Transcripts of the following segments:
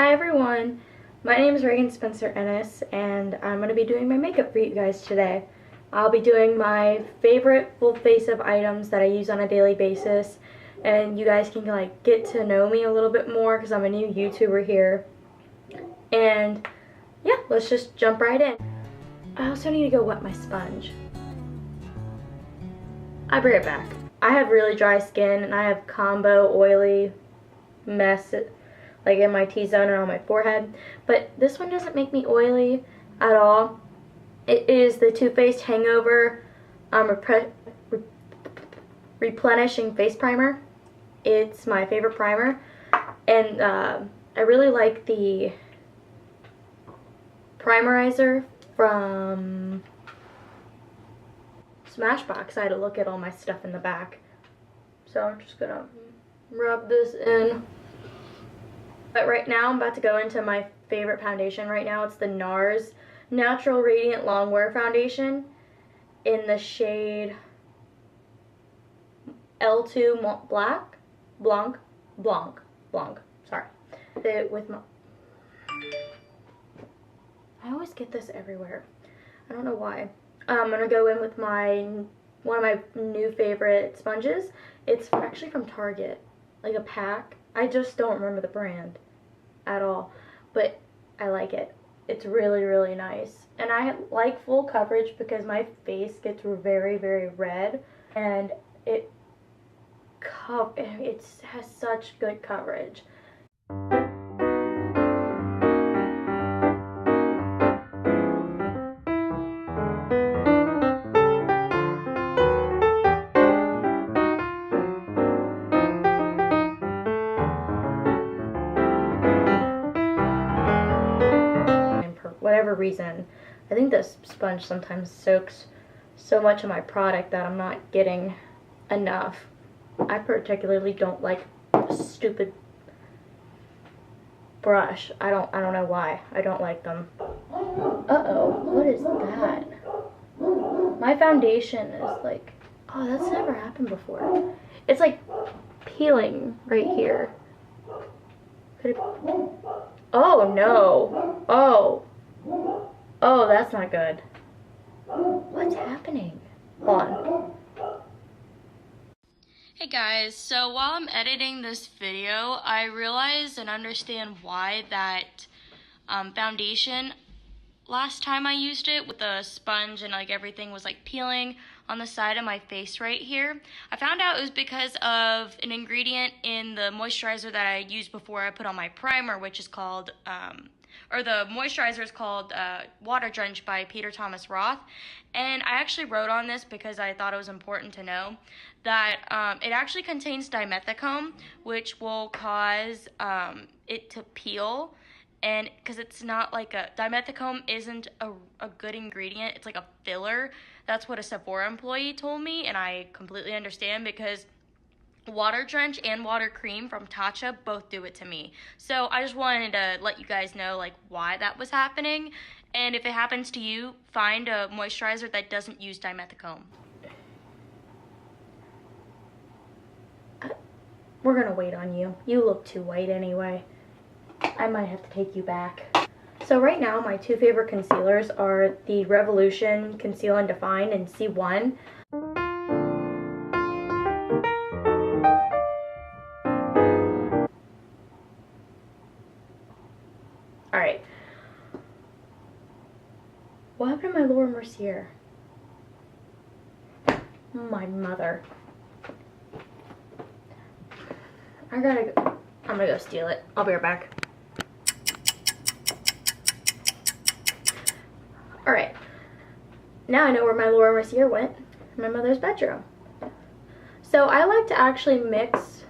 Hi everyone, my name is Spencer-Ennis and I'm going to be doing my makeup for you guys today. I'll be doing my favorite full face of items that I use on a daily basis, and you guys can like get to know me a little bit more because I'm a new YouTuber here. And yeah, let's just jump right in. I also need to go wet my sponge. I'll be right back. I have really dry skin and I have combo oily mess like in my T-zone and on my forehead, but this one doesn't make me oily at all. It is the Too Faced Hangover Replenishing Face Primer. It's my favorite primer, and I really like the primerizer from Smashbox. I had to look at all my stuff in the back, so I'm just gonna rub this in. But right now I'm about to go into my favorite foundation right now. It's the NARS Natural Radiant Longwear Foundation in the shade L2 Mont Blanc. Sorry. With my, I always get this everywhere. I don't know why. I'm gonna go in with one of my new favorite sponges. It's actually from Target, like a pack. I just don't remember the brand at all, but I like it. It's really, really nice. And I like full coverage because my face gets very, very red, and it has such good coverage. Whatever reason, I think this sponge sometimes soaks so much of my product that I'm not getting enough. I particularly don't like a stupid brush. I don't know why. I don't like them. Uh-oh, what is that? My foundation is like, oh, that's never happened before. It's like peeling right here. Could it, oh no. Oh, that's not good. What's happening? Hold on. Hey guys, so while I'm editing this video, I realized and understand why that foundation, last time I used it with the sponge and like everything was like peeling on the side of my face right here. I found out it was because of an ingredient in the moisturizer that I used before I put on my primer, which is called the moisturizer is called Water Drench by Peter Thomas Roth. And I actually wrote on this because I thought it was important to know that it actually contains dimethicone, which will cause it to peel. And because it's not like dimethicone isn't a good ingredient, it's like a filler. That's what a Sephora employee told me, and I completely understand because Water Drench and Water Cream from Tatcha both do it to me. So I just wanted to let you guys know like why that was happening, and if it happens to you, find a moisturizer that doesn't use dimethicone. We're gonna wait on you. You look too white anyway. I might have to take you back. So right now my two favorite concealers are the Revolution Conceal and Define in C1. Alright. What happened to my Laura Mercier? My mother. I'm gonna go steal it. I'll be right back. Alright. Now I know where my Laura Mercier went. In my mother's bedroom. So I like to actually mix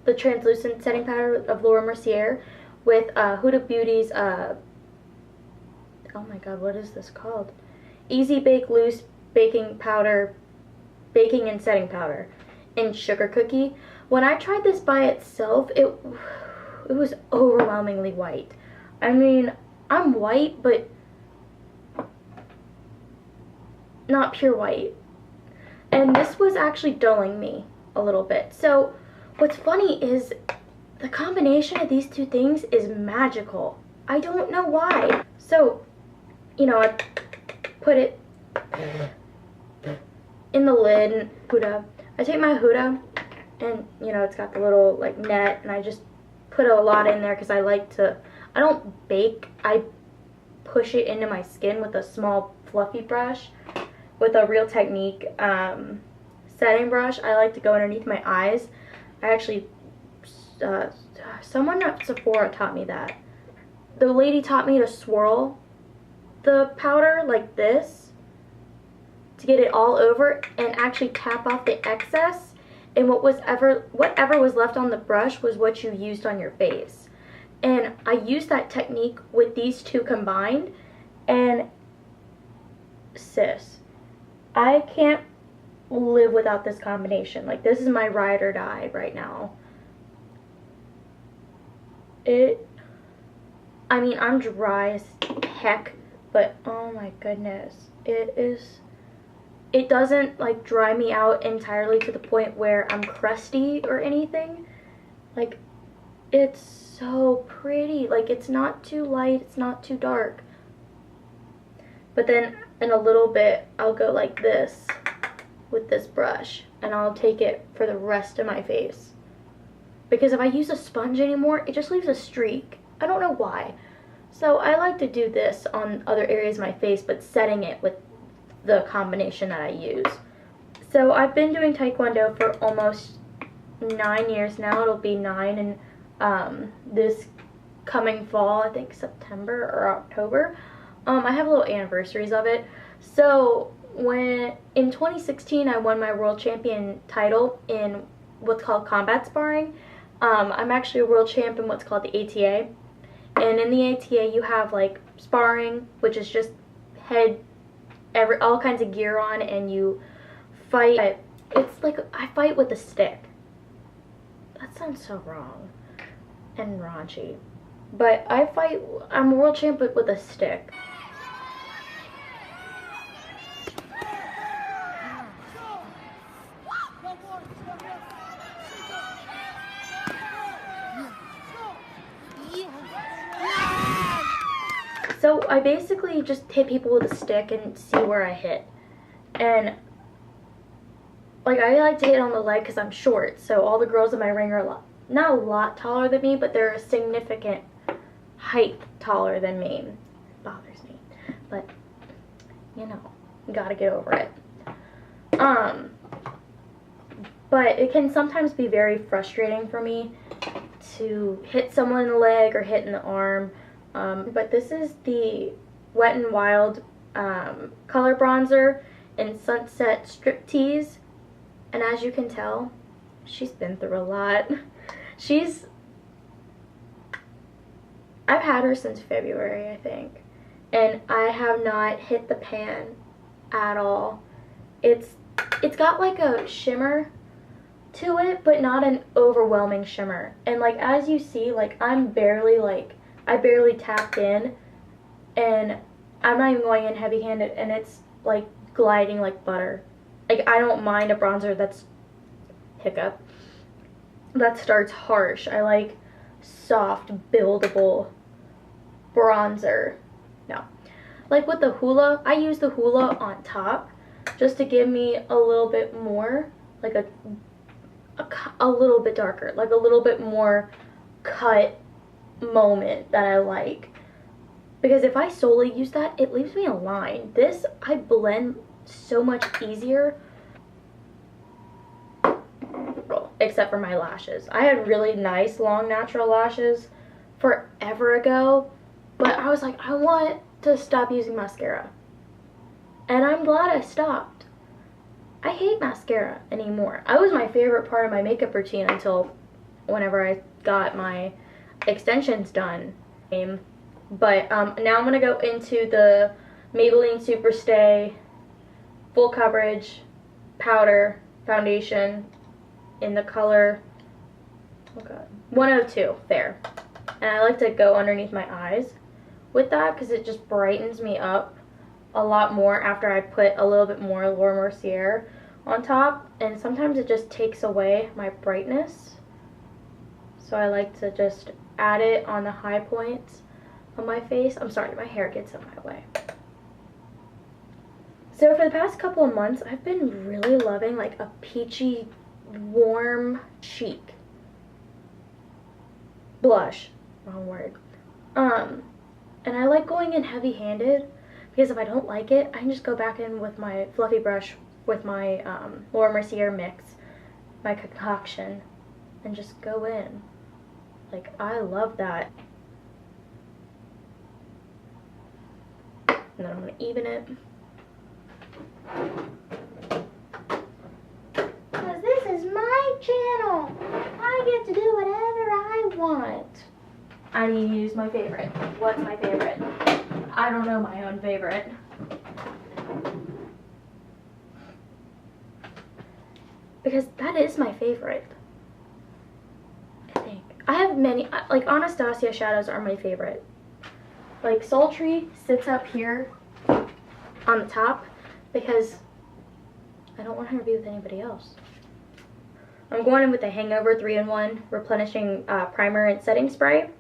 the translucent setting powder of Laura Mercier with Huda Beauty's, oh my god, what is this called? Easy Bake Loose Baking and Setting Powder in Sugar Cookie. When I tried this by itself, it was overwhelmingly white. I mean, I'm white, but not pure white. And this was actually dulling me a little bit. So what's funny is the combination of these two things is magical. I don't know why. So, you know, I put it in the lid and Huda. I take my Huda and, you know, it's got the little like net, and I just put a lot in there because I like to, I don't bake, I push it into my skin with a small fluffy brush with a Real Technique setting brush. I like to go underneath my eyes. I actually, someone at Sephora taught me that. The lady taught me to swirl the powder like this to get it all over and actually tap off the excess, and whatever was left on the brush was what you used on your face. And I used that technique with these two combined, and sis, I can't live without this combination. Like, this is my ride or die right now. I mean, I'm dry as heck, but oh my goodness, it doesn't like dry me out entirely to the point where I'm crusty or anything. Like, it's so pretty. Like, it's not too light, it's not too dark. But then in a little bit, I'll go like this with this brush, and I'll take it for the rest of my face. Because if I use a sponge anymore, it just leaves a streak. I don't know why. So I like to do this on other areas of my face, but setting it with the combination that I use. So I've been doing Taekwondo for almost 9 years now. It'll be 9 in this coming fall, I think September or October. I have little anniversaries of it. So in 2016 I won my world champion title in what's called combat sparring. I'm actually a world champ in what's called the ATA. And in the ATA you have like sparring, which is just all kinds of gear on, and you fight. It's like I fight with a stick. That sounds so wrong and raunchy. But I'm a world champ with a stick. So I basically just hit people with a stick and see where I hit. And like, I like to hit on the leg because I'm short, so all the girls in my ring are not a lot taller than me, but they're a significant height taller than me. It bothers me, but you know, you gotta get over it. But it can sometimes be very frustrating for me to hit someone in the leg or hit in the arm. But this is the Wet n Wild color bronzer in Sunset Striptease, and as you can tell, she's been through a lot. I've had her since February, I think, and I have not hit the pan at all. It's got like a shimmer to it, but not an overwhelming shimmer. And like, as you see, like, I barely tapped in, and I'm not even going in heavy-handed, and it's like gliding like butter. Like, I don't mind a bronzer that starts harsh. I like soft, buildable bronzer. No. Like with the Hoola, I use the Hoola on top just to give me a little bit more, like a little bit darker, like a little bit more cut moment that I like. Because if I solely use that, it leaves me a line. This, I blend so much easier, except for my lashes. I had really nice long natural lashes forever ago, but I was like, I want to stop using mascara, and I'm glad I stopped. I hate mascara anymore. It was my favorite part of my makeup routine until whenever I got my extensions done. But now I'm gonna go into the Maybelline Superstay full coverage powder foundation in the color 102 there, and I like to go underneath my eyes with that because it just brightens me up a lot more after I put a little bit more Laura Mercier on top, and sometimes it just takes away my brightness. So I like to just add it on the high points of my face. I'm sorry, my hair gets in my way. So for the past couple of months, I've been really loving like a peachy, warm cheek blush. Wrong word. And I like going in heavy-handed because if I don't like it, I can just go back in with my fluffy brush with my Laura Mercier mix, my concoction, and just go in. Like, I love that. And then I'm going to even it. Because this is my channel. I get to do whatever I want. I need to use my favorite. What's my favorite? I don't know my own favorite. Because that is my favorite. I think. I have many, like Anastasia shadows are my favorite. Like Sultry sits up here on the top because I don't want her to be with anybody else. I'm going in with the Hangover 3-in-1 replenishing primer and setting spray.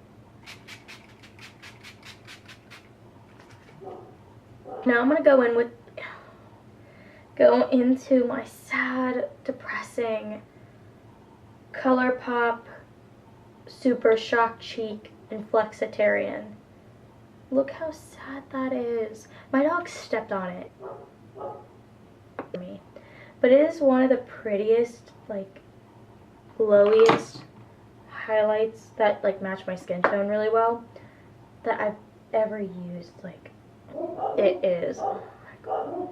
Now I'm going to go into my sad, depressing ColourPop Super Shock Cheek and Flexitarian. Look how sad that is. My dog stepped on it. But it is one of the prettiest, like, glowiest highlights that, like, match my skin tone really well that I've ever used. Like, it is. Oh my god.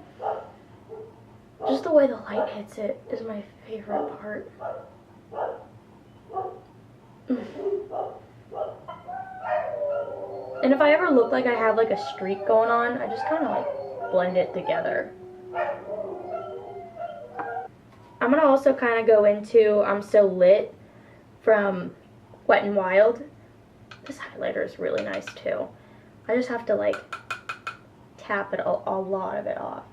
Just the way the light hits it is my favorite part. And if I ever look like I have like a streak going on, I just kind of like blend it together. I'm going to also kind of go into I'm So Lit from Wet n Wild. This highlighter is really nice too. I just have to like tap it a lot of it off.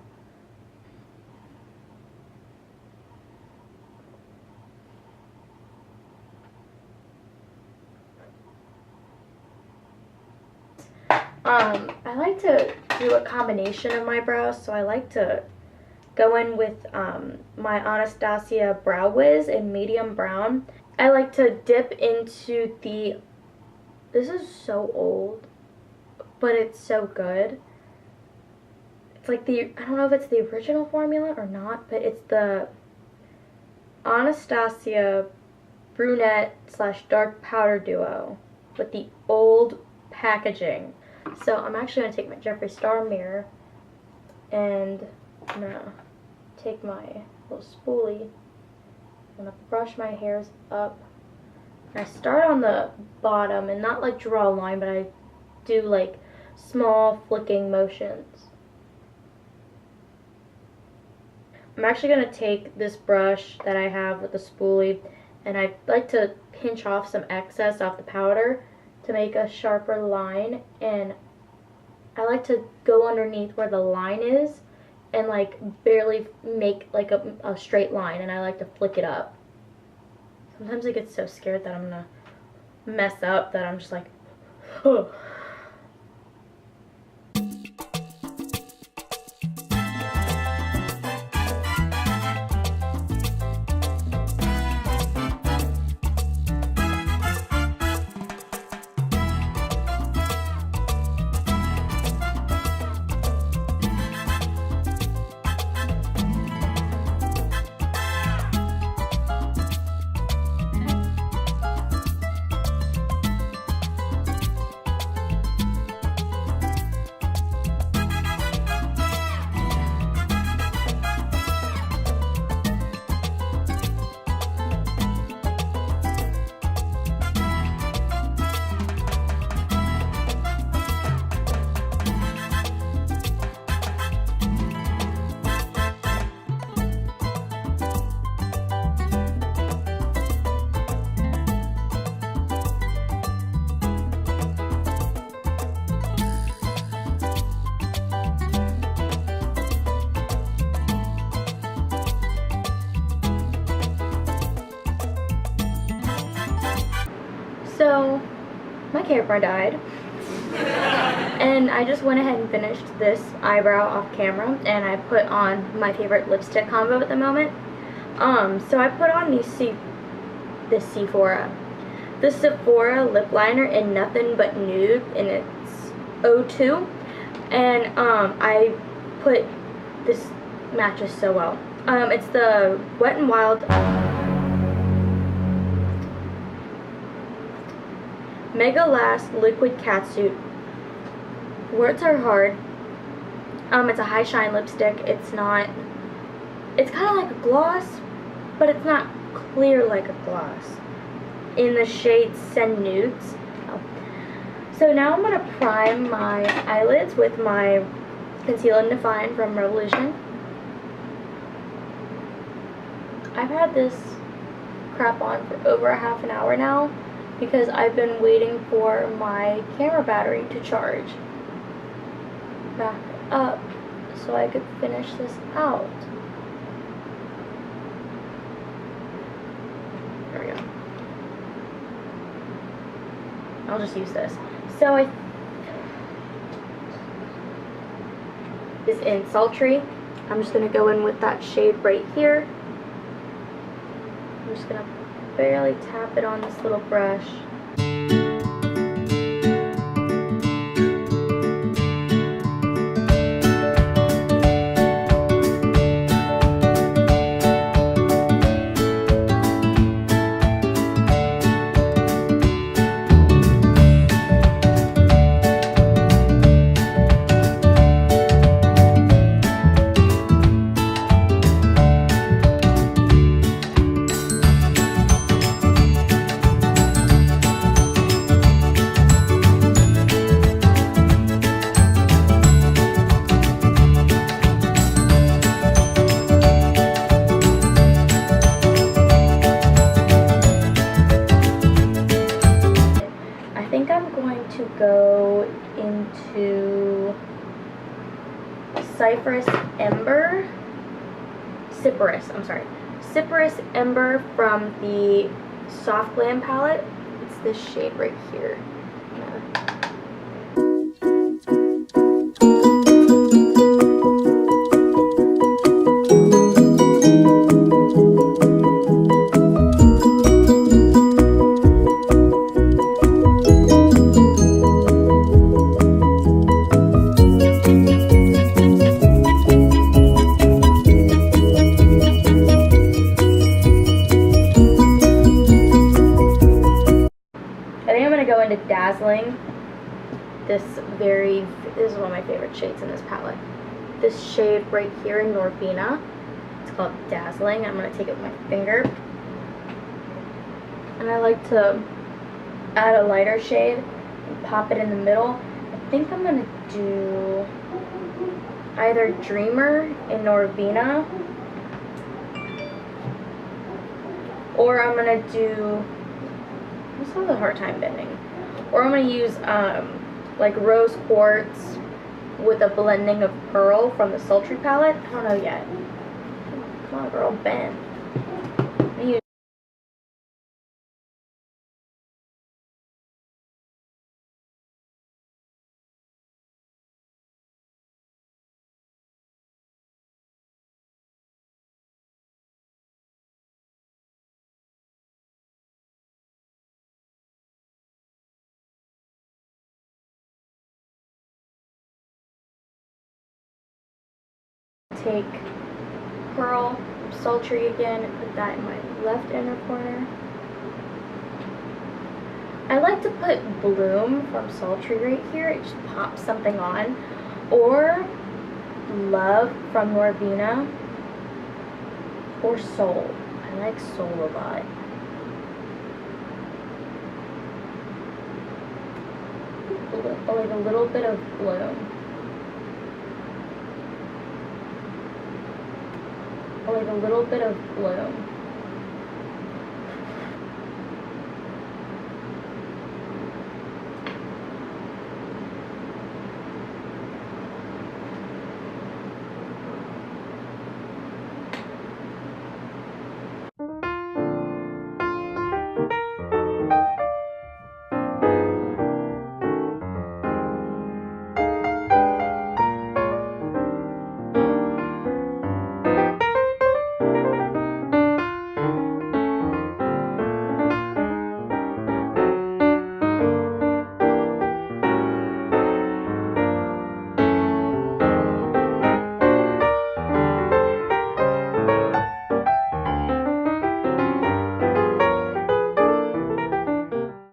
I like to do a combination of my brows, so I like to go in with my Anastasia Brow Wiz in medium brown. I like to dip into the, this is so old, but it's so good. It's like the, I don't know if it's the original formula or not, but it's the Anastasia Brunette / Dark Powder Duo with the old packaging. So I'm actually going to take my Jeffree Star mirror and I'm going to take my little spoolie. I'm going to brush my hairs up. And I start on the bottom and not like draw a line, but I do like small flicking motions. I'm actually going to take this brush that I have with the spoolie and I like to pinch off some excess off the powder to make a sharper line, and I like to go underneath where the line is and like barely make like a straight line, and I like to flick it up. Sometimes I get so scared that I'm gonna mess up that I'm just like, oh. So, my camera died. And I just went ahead and finished this eyebrow off camera, and I put on my favorite lipstick combo at the moment. So I put on this Sephora lip liner in Nothing But Nude, and it's 02. And I put, this matches so well. It's the Wet n Wild Mega Last Liquid Catsuit. Words are hard. It's a high shine lipstick. It's kind of like a gloss, but it's not clear like a gloss. In the shade Send Nudes. So now I'm going to prime my eyelids with my Conceal and Define from Revolution. I've had this crap on for over a half an hour now because I've been waiting for my camera battery to charge back up so I could finish this out. There we go. I'll just use this. So is in Sultry. I'm just going to go in with that shade right here. I'm just going to barely tap it on this little brush. Go into Cypress Ember from the Soft Glam palette. It's this shade right here. Dazzling. This is one of my favorite shades in this palette. This shade right here in Norvina. It's called Dazzling. I'm going to take it with my finger. And I like to add a lighter shade and pop it in the middle. I think I'm going to do either Dreamer in Norvina, or I'm going to do, this has a hard time bending. Or I'm going to use like Rose Quartz with a blending of Pearl from the Sultry palette. I don't know yet. Come on, girl, bend. Take Pearl from Sultry again and put that in my left inner corner. I like to put Bloom from Sultry right here. It just pops something on. Or Love from Norvina. Or Soul. I like Soul a lot. Like a little bit of Bloom. Like a little bit of Bloom.